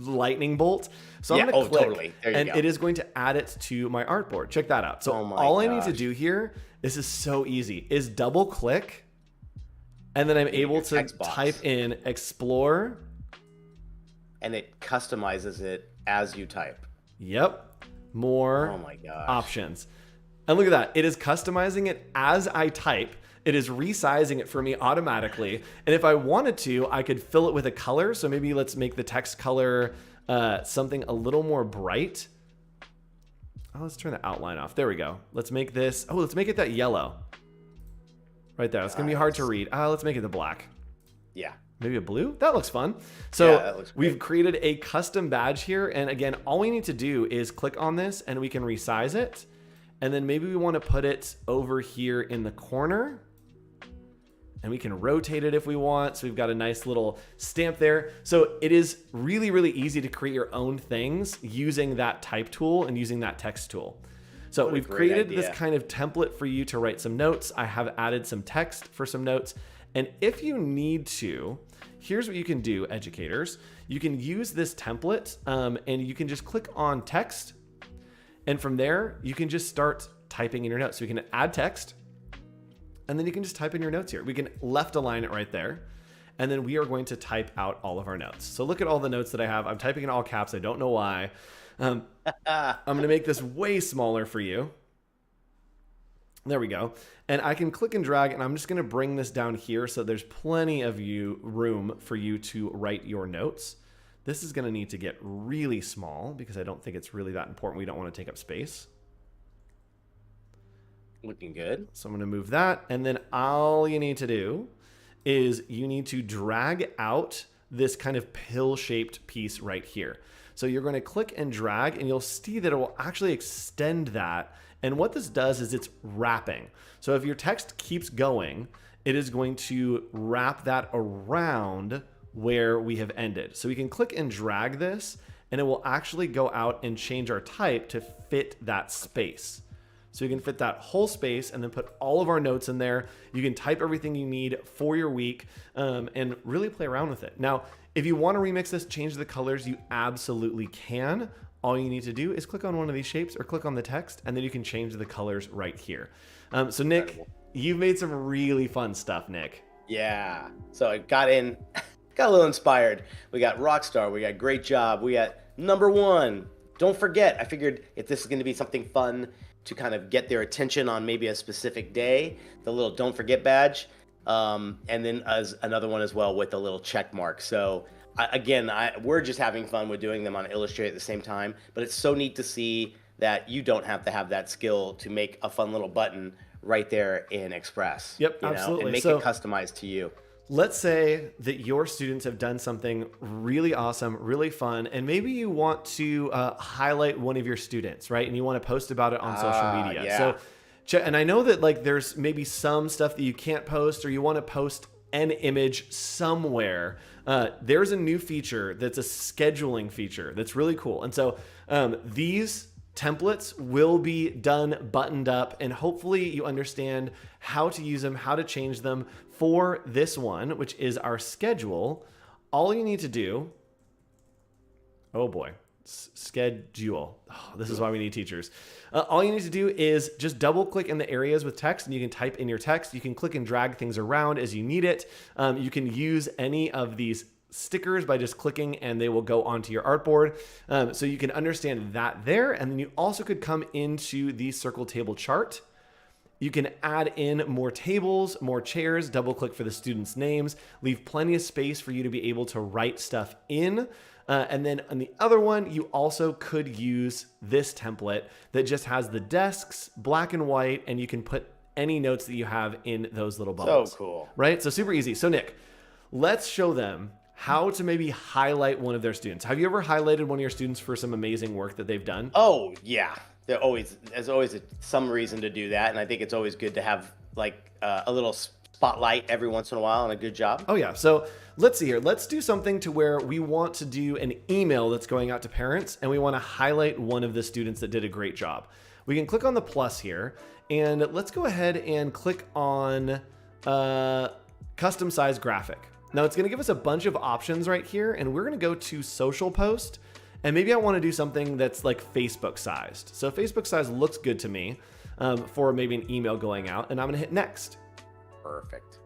lightning bolt. So I'm
Yeah,
going to click,
totally. There you
and
go.
it is going to add it to my artboard. Check that out. So
Oh my
all I need to
gosh.
do here, this is so easy, is double click, and then I'm able
your
to
text box.
type in explore.
And it customizes it as you type.
Yep, more
Oh my gosh.
options. And look at that. It is customizing it as I type. It is resizing it for me automatically. And if I wanted to, I could fill it with a color. So maybe let's make the text color something a little more bright. Oh, let's turn the outline off. There we go. Let's make this. Oh, let's make it that yellow. Right there. It's going to be hard to read. Let's make it the black.
Yeah.
Maybe a blue? That looks fun. So
Yeah, that looks great.
we've created a custom badge here. And again, all we need to do is click on this and we can resize it. And then maybe we want to put it over here in the corner. And we can rotate it if we want. So we've got a nice little stamp there. So it is really, really easy to create your own things using that type tool and using that text tool. So
What a
we've
great
created this
idea.
kind of template for you to write some notes. I have added some text for some notes. And if you need to, here's what you can do, educators. You can use this template and you can just click on text. And from there, you can just start typing in your notes. So you can add text, and then you can just type in your notes here. We can left align it right there. And then we are going to type out all of our notes. So look at all the notes that I have. I'm typing in all caps. I don't know why. I'm going to make this way smaller for you. There we go. And I can click and drag, and I'm just going to bring this down here so there's plenty of room for you to write your notes. This is going to need to get really small because I don't think it's really that important. We don't want to take up space.
Looking good.
So I'm going to move that. And then all you need to do is you need to drag out this kind of pill-shaped piece right here. So you're going to click and drag, and you'll see that it will actually extend that. And what this does is it's wrapping. So if your text keeps going, it is going to wrap that around where we have ended. So we can click and drag this, and it will actually go out and change our type to fit that space. So you can fit that whole space and then put all of our notes in there. You can type everything you need for your week and really play around with it. Now, if you want to remix this, change the colors, you absolutely can. All you need to do is click on one of these shapes or click on the text, and then you can change the colors right here. So Nick,
Incredible.
you've made some really fun stuff, Nick.
Yeah. So I got a little inspired. We got Rockstar. We got Great Job. We got number one. Don't forget. I figured if this is going to be something fun to kind of get their attention on maybe a specific day, the little don't forget badge. And then as another one as well with a little check mark. So we're just having fun with doing them on Illustrator at the same time, but it's so neat to see that you don't have to have that skill to make a fun little button right there in Express.
Yep,
you know,
absolutely.
and make
So-
it customized to you.
Let's say that your students have done something really awesome, really fun, and maybe you want to highlight one of your students, right? And you want to post about it on social media.
Yeah.
So, and I know that like there's maybe some stuff that you can't post, or you want to post an image somewhere. There's a new feature that's a scheduling feature that's really cool. And so these templates will be done, buttoned up, and hopefully you understand how to use them, how to change them for this one, which is our schedule. All you need to do, oh boy, schedule. Oh, this is why we need teachers. All you need to do is just double click in the areas with text, and you can type in your text. You can click and drag things around as you need it. You can use any of these stickers by just clicking, and they will go onto your artboard. So you can understand that there. And then you also could come into the circle table chart. You can add in more tables, more chairs, double click for the students' names, leave plenty of space for you to be able to write stuff in. And then on the other one, you also could use this template that just has the desks, black and white, and you can put any notes that you have in those little bubbles.
So cool.
Right? So super easy. So Nick, let's show them how to maybe highlight one of their students. Have you ever highlighted one of your students for some amazing work that they've done?
Oh yeah, there's always some reason to do that, and I think it's always good to have like a little spotlight every once in a while on a good job.
Oh yeah. So let's see here. Let's do something to where we want to do an email that's going out to parents, and we want to highlight one of the students that did a great job. We can click on the plus here, and let's go ahead and click on custom size graphic. Now it's going to give us a bunch of options right here, and we're going to go to social post, and maybe I want to do something that's like Facebook sized. So Facebook size looks good to me for maybe an email going out, and I'm going to hit next.
Perfect.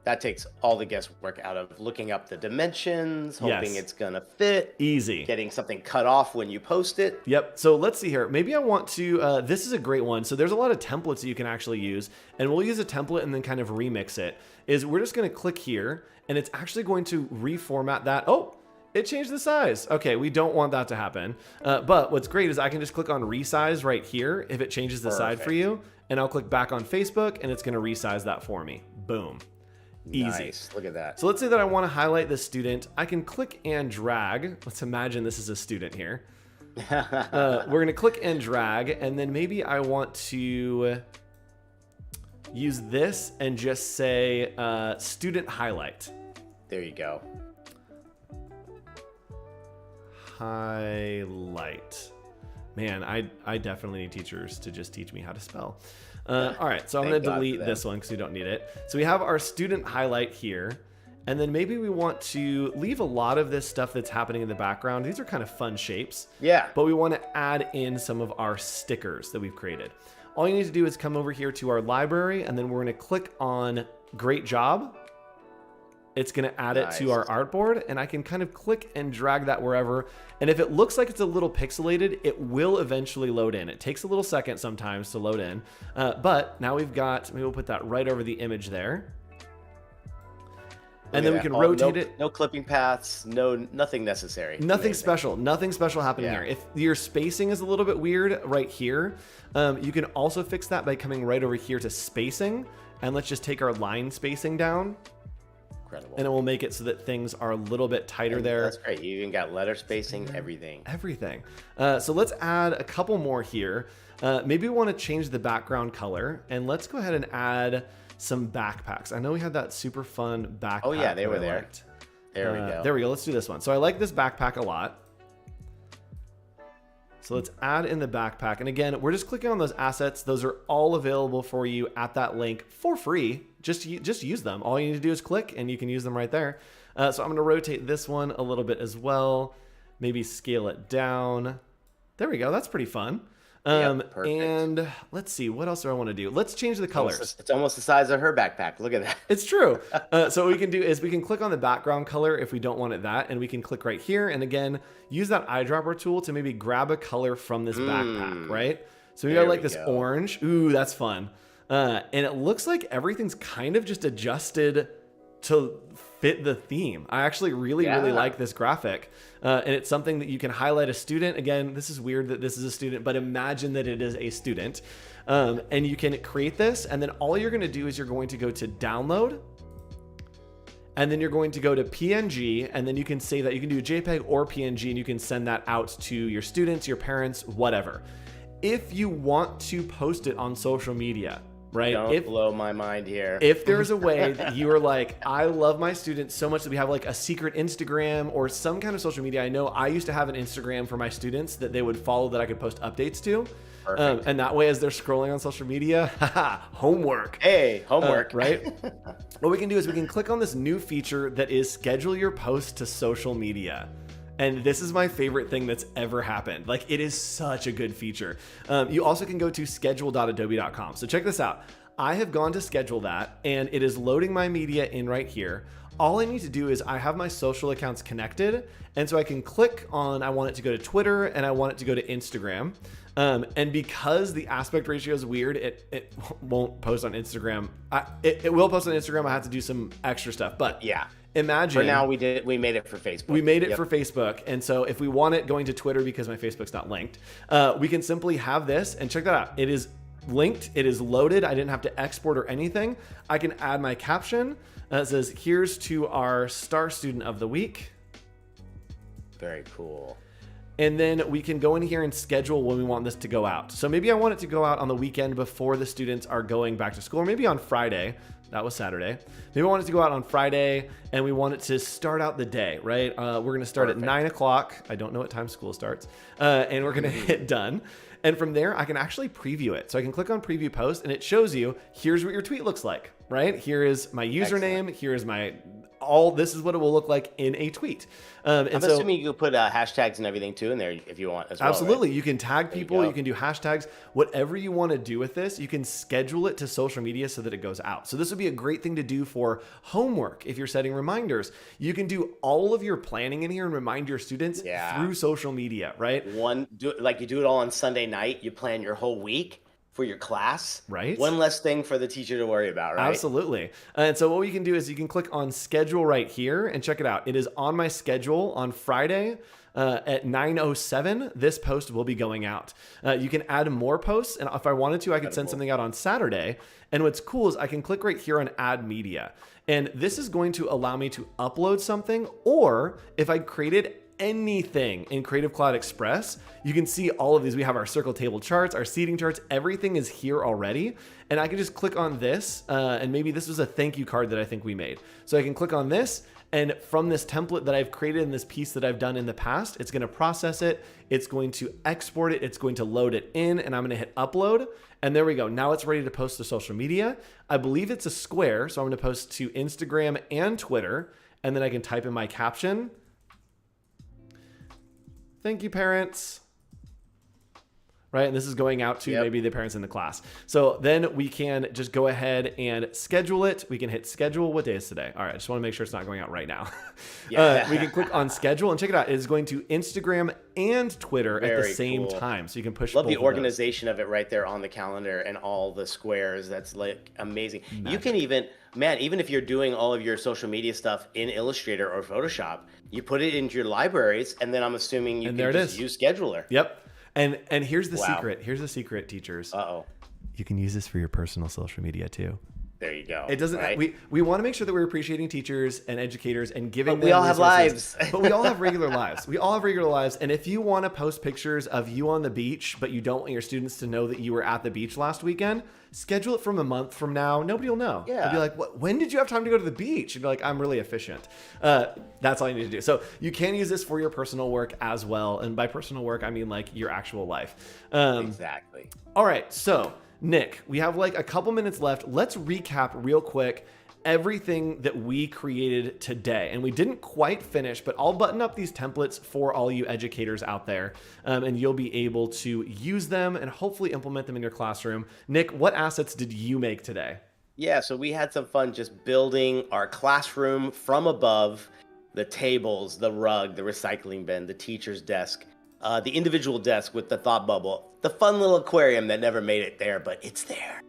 That takes all the guesswork out of looking up the dimensions, hoping it's going to fit.
Easy.
Getting something cut off when you post it.
Yep. So let's see here. Maybe I want to, this is a great one. So there's a lot of templates that you can actually use, and we'll use a template and then kind of remix it. Is we're just going to click here, and it's actually going to reformat that. Oh, it changed the size. Okay, we don't want that to happen. But what's great is I can just click on resize right here if it changes the side for you, and I'll click back on Facebook, and it's going to resize that for me. Boom. Easy.
Nice. Look at that.
So let's say that I want to highlight this student. I can click and drag. Let's imagine this is a student here. We're going to click and drag, and then maybe I want to use this and just say student highlight.
There you go.
Highlight. Man, I definitely need teachers to just teach me how to spell. All right, so I'm going to delete this one because we don't need it. So we have our student highlight here. And then maybe we want to leave a lot of this stuff that's happening in the background. These are kind of fun shapes.
Yeah.
But we want to add in some of our stickers that we've created. All you need to do is come over here to our library, and then we're going to click on Great Job. It's going to add it to our artboard, and I can kind of click and drag that wherever. And if it looks like it's a little pixelated, it will eventually load in. It takes a little second sometimes to load in. But now we've got, maybe we'll put that right over the image there. And then we can rotate it.
No clipping paths, nothing necessary.
Nothing special. Nothing special happening there. If your spacing is a little bit weird right here, you can also fix that by coming right over here to spacing. And let's just take our line spacing down.
Incredible.
And it will make it so that things are a little bit tighter there.
That's great. You even got letter spacing, everything.
Everything. So let's add a couple more here. Maybe we want to change the background color. And let's go ahead and add some backpacks. I know we had that super fun backpack.
Oh yeah, they were there.
Liked.
There we go.
There we go. Let's do this one. So I like this backpack a lot. So let's add in the backpack. And again, we're just clicking on those assets. Those are all available for you at that link for free. Just use them. All you need to do is click and you can use them right there. So I'm going to rotate this one a little bit as well. Maybe scale it down. There we go. That's pretty fun.
Perfect.
And let's see, what else do I want to do? Let's change the colors.
It's almost the size of her backpack. Look at that.
It's true. So what we can do is we can click on the background color if we don't want it that, and we can click right here. And again, use that eyedropper tool to maybe grab a color from this backpack, right? So we got like this orange. Ooh, that's fun. And it looks like everything's kind of just adjusted to fit the theme. I actually really like this graphic. And it's something that you can highlight a student. Again, this is weird that this is a student, but imagine that it is a student. And you can create this, and then all you're going to do is you're going to go to download, and then you're going to go to PNG, and then you can save that. You can do a JPEG or PNG, and you can send that out to your students, your parents, whatever. If you want to post it on social media, right?
Don't blow my mind here.
If there's a way that you are like, I love my students so much that we have like a secret Instagram or some kind of social media. I know I used to have an Instagram for my students that they would follow that I could post updates to. And that way, as they're scrolling on social media, homework.
Hey, homework.
Right? What we can do is we can click on this new feature that is schedule your post to social media. And this is my favorite thing that's ever happened. Like, it is such a good feature. You also can go to schedule.adobe.com. So check this out. I have gone to schedule that, and it is loading my media in right here. All I need to do is I have my social accounts connected, and so I can click on, I want it to go to Twitter, and I want it to go to Instagram. And because the aspect ratio is weird, it won't post on Instagram. It will post on Instagram. I have to do some extra stuff, but
yeah.
Imagine.
For now, we made it for Facebook.
We made it for Facebook. And so if we want it going to Twitter because my Facebook's not linked, we can simply have this, and check that out. It is linked. It is loaded. I didn't have to export or anything. I can add my caption. It says, here's to our star student of the week.
Very cool.
And then we can go in here and schedule when we want this to go out. So maybe I want it to go out on the weekend before the students are going back to school, or maybe on Friday. That was Saturday. Maybe I want it to go out on Friday, and we want it to start out the day, right? We're going to start at 9 o'clock. I don't know what time school starts. And we're going to hit done. And from there, I can actually preview it. So I can click on preview post, and it shows you, here's what your tweet looks like, right? Here is my username. Excellent. Here is my... this is what it will look like in a tweet.
I'm assuming you could put hashtags and everything too in there if you want as well.
Absolutely.
Right?
You can tag people. You can do hashtags. Whatever you want to do with this, you can schedule it to social media so that it goes out. So this would be a great thing to do for homework. If you're setting reminders, you can do all of your planning in here and remind your students through social media, right?
You do it all on Sunday night. You plan your whole week for your class,
right?
One less thing for the teacher to worry about, right?
Absolutely. And so what we can do is you can click on schedule right here and check it out. It is on my schedule on Friday at 9:07. This post will be going out. You can add more posts, and if I wanted to, I could send something out on Saturday. And what's cool is I can click right here on add media. And this is going to allow me to upload something, or if I created anything in Creative Cloud Express, you can see all of these. We have our circle table charts, our seating charts, everything is here already. And I can just click on this, and maybe this was a thank you card that I think we made. So I can click on this, and from this template that I've created in this piece that I've done in the past, it's going to process it, it's going to export it, it's going to load it in, and I'm going to hit upload. And there we go. Now it's ready to post to social media. I believe it's a square, so I'm going to post to Instagram and Twitter, and then I can type in my caption. Thank you, parents. Right? And this is going out to maybe the parents in the class. So then we can just go ahead and schedule it. We can hit schedule. What day is today? All right. I just want to make sure it's not going out right now. We can click on schedule and check it out. It is going to Instagram and Twitter at the same time. So you can push.
Love the organization of it right there on the calendar and all the squares. That's like amazing. Magic. You can even if you're doing all of your social media stuff in Illustrator or Photoshop, you put it into your libraries, and then I'm assuming you can just use Scheduler.
Yep. And here's the secret. Here's the secret, teachers. You can use this for your personal social media too.
There you go.
It doesn't. Right? We want to make sure that we're appreciating teachers and educators and giving them.
We all have lives.
But we all have regular lives. We all have regular lives. And if you want to post pictures of you on the beach, but you don't want your students to know that you were at the beach last weekend, schedule it from a month from now. Nobody will know.
Yeah.
They'll be like, "What? When did you have time to go to the beach?" You'd be like, "I'm really efficient." That's all you need to do. So you can use this for your personal work as well. And by personal work, I mean like your actual life.
Exactly.
All right. So Nick, we have like a couple minutes left. Let's recap real quick everything that we created today. And we didn't quite finish, but I'll button up these templates for all you educators out there, and you'll be able to use them and hopefully implement them in your classroom. Nick, what assets did you make today?
Yeah, so we had some fun just building our classroom from above, the tables, the rug, the recycling bin, the teacher's desk, the individual desk with the thought bubble, the fun little aquarium that never made it there, but it's there.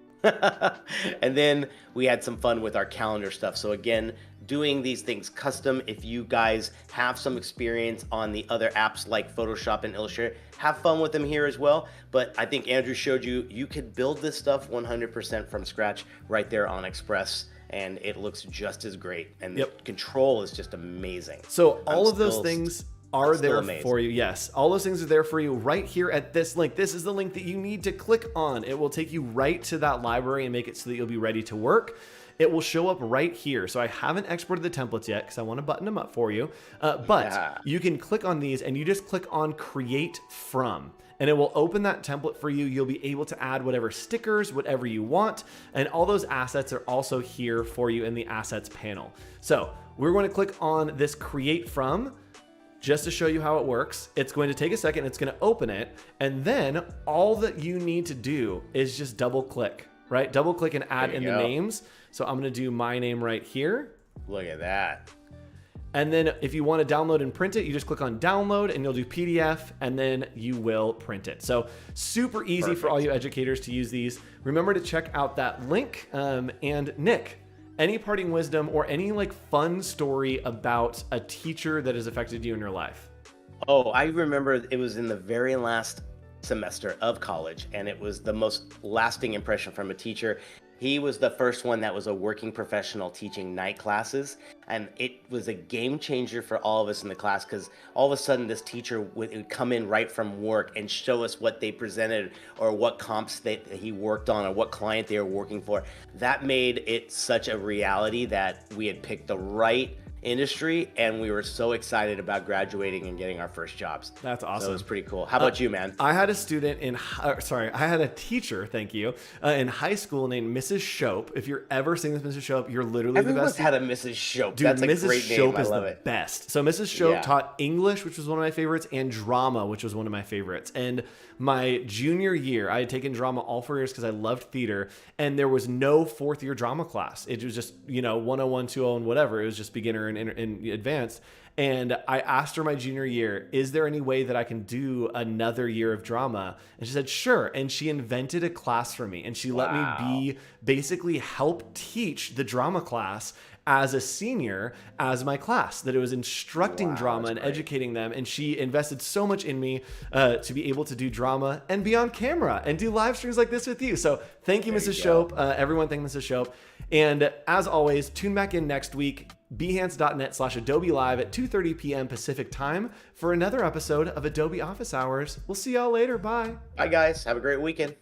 And then we had some fun with our calendar stuff. So again, doing these things custom. If you guys have some experience on the other apps like Photoshop and Illustrator, have fun with them here as well. But I think Andrew showed you could build this stuff 100% from scratch right there on Express, and it looks just as great. And the control is just amazing.
So all of those things are there for you. Yes, all those things are there for you right here at this link. This is the link that you need to click on. It will take you right to that library and make it so that you'll be ready to work. It will show up right here. So I haven't exported the templates yet because I want to button them up for you. But you can click on these and you just click on Create From. And it will open that template for you. You'll be able to add whatever stickers, whatever you want. And all those assets are also here for you in the Assets panel. So we're going to click on this Create From, just to show you how it works. It's going to take a second, it's going to open it, and then all that you need to do is just double click, right? Double click and add in the names. So I'm going to do my name right here.
Look at that.
And then if you want to download and print it, you just click on download and you'll do PDF, and then you will print it. So super easy for all you educators to use these. Remember to check out that link. And Nick, any parting wisdom or any like fun story about a teacher that has affected you in your life?
Oh, I remember it was in the very last semester of college, and it was the most lasting impression from a teacher. He was the first one that was a working professional teaching night classes, and it was a game changer for all of us in the class, because all of a sudden this teacher would come in right from work and show us what they presented or what comps that he worked on or what client they were working for. That made it such a reality that we had picked the right industry, and we were so excited about graduating and getting our first jobs.
That's awesome.
So it was pretty cool. How about you, man?
I had a student I had a teacher, thank you, in high school named Mrs. Shope. If you're ever seeing this Mrs. Shope, you're literally the
Everyone's
best.
had a Mrs. Shope.
Dude,
That's a
Mrs.
great
Shope
name. I
is
love
the
it.
best. So Mrs. Shope
Yeah.
taught English, which was one of my favorites, and drama, which was one of my favorites. And my junior year, I had taken drama all 4 years because I loved theater, and there was no fourth year drama class. It was just, 101, 201, and whatever. It was just beginner and advanced. And I asked her my junior year, is there any way that I can do another year of drama? And she said, sure. And she invented a class for me. And she let me basically help teach the drama class as a senior, as my class, that it was instructing drama and educating them. And she invested so much in me to be able to do drama and be on camera and do live streams like this with you. So thank you, Mrs. Shope. Everyone thank Mrs. Shope. And as always, tune back in next week, behance.net/Adobe Live at 2:30 p.m. Pacific time for another episode of Adobe Office Hours. We'll see y'all later. Bye.
Bye, guys. Have a great weekend.